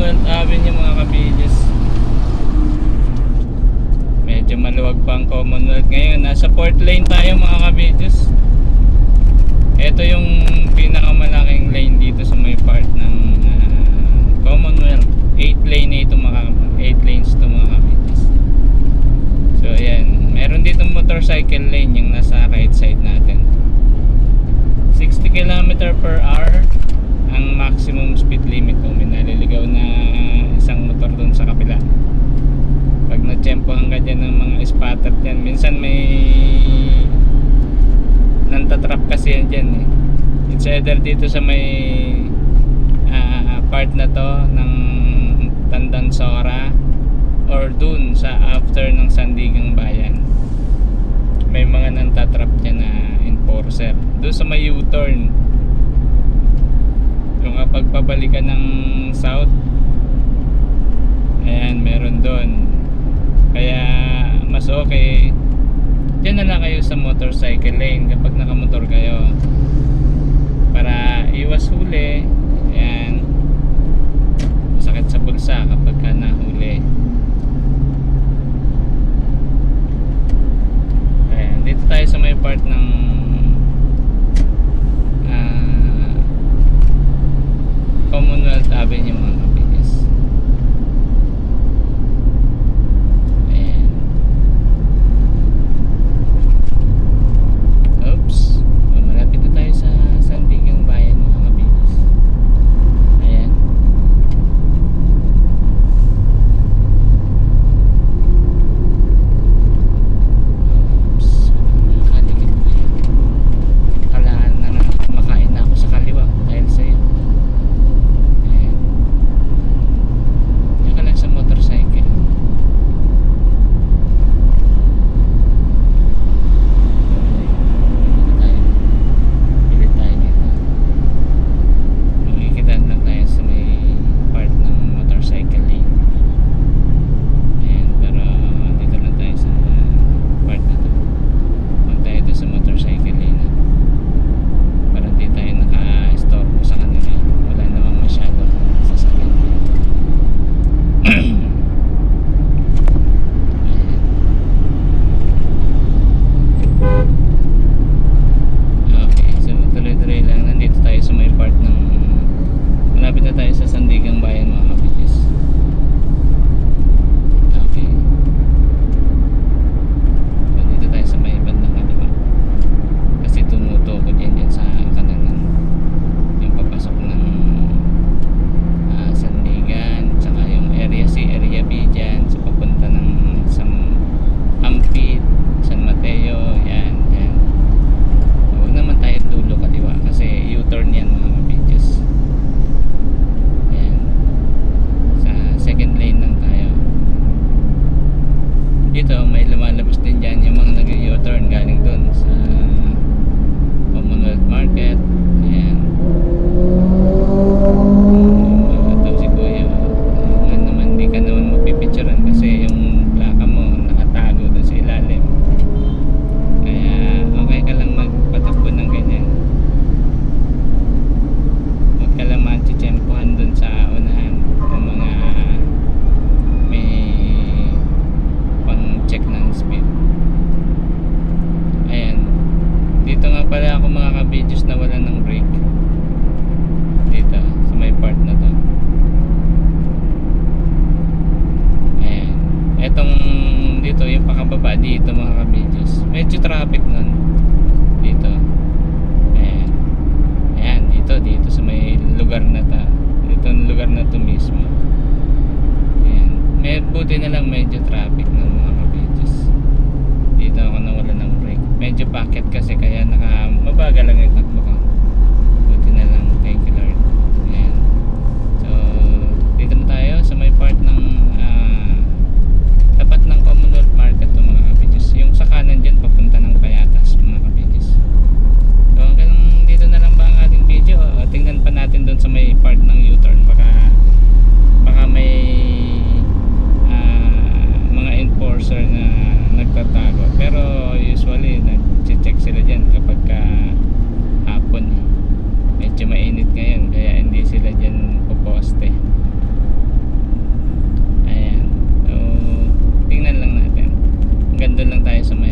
Commonwealth Avenue mga kabidis. Medyo maluwag pa ang Commonwealth ngayon. Nasa 4th lane tayo mga kabidis. Ito yung pinakamalaking lane dito sa may part ng Commonwealth. 8 lane na ito mga 8 lanes ito mga kabidis. So ayan, meron dito motorcycle lane yung nasa right side natin. 60 km/h ang maximum speed limit kung may naliligaw na isang motor dun sa kapila. Pag na-tsempohan ka dyan ng mga spotter dyan, minsan may nantatrap kasi yan dyan eh. It's either dito sa may part na to ng Tandang Sora or dun sa after ng Sandigang Bayan. May mga nantatrap dyan na enforcer doon sa may U-turn. Yung kapag pabalik ka ng south, ayan, meron doon. Kaya mas okay dyan na lang kayo sa motorcycle lane kapag nakamotor kayo, para iwas huli. Ayan, masakit sa bulsa kapag ka nahuli. Ayan, dito tayo sa may part ng Commonwealth Avenue mga kabidis. Ayan. Oops, malapit na tayo sa Sandigang Bayan mga kabidis. Ayan. Oops, nakadikit ko yan. Kalaan na makain na ako sa kaliwa dahil sa'yo. Motorcycle. Pilit tayo dito. Makikitaan lang tayo sa may part ng motorcycle lane. Ayan, pero dito lang tayo sa part na to. Huwag tayo doon sa motorcycle lane para di tayo naka-store sa kanila. Wala namang masyado sasakyan. Okay, so tuloy-tuloy lang. Nandito tayo sa may part ng malapit na tayo sa Sandigang Bayan mga kabidis. Okay, so dito tayo sa may bandang kaliwa kasi tumuto ko dyan sa kanan yung papasok ng Sandigan, tsaka yung area C, area B dyan sa papunta ng Ampid, San Mateo. Yan, yan. Huwag naman tayo dulo kaliwa kasi U-turn yan mga kabidis. Ayan, sa second lane lang tayo. Dito may lumalabas din dyan yung mga nag-U-turn galing dun sa Commonwealth Market. Ayan. Ito si Kuya, nga naman di ka naman mapipicturean kasi yung plaka mo nakatago doon sa ilalim. Kaya okay ka lang magpatakbo ng ganyan. Huwag ka lang matitsempohan doon sa unahan ng mga may pang-check ng speed. Ayan, dito nga pala ako mga ka-videos na wala ng brake. Dito sa may part na to. Ayan, etong dito yung pakababa dito mga ka-videos, medyo traffic nun dito. Ayan, ayan, dito sa may lugar na to, itong lugar na to mismo. Ayan, buti na lang medyo traffic nun mga ka-videos. Dito ako nawala ng brake, medyo packet kasi kaya mabagal lang yung takbo ko. Buti na lang, thank you Lord. Ayan, so dito na tayo sa may part ng tapat ng Commonwealth Market to mga kabidis. Yung sa kanan dyan papunta ng Payatas mga kabidis. So hanggang dito na lang ba ang ating video. Tingnan pa natin doon sa may part ng U-turn, baka may mga info tayo sa may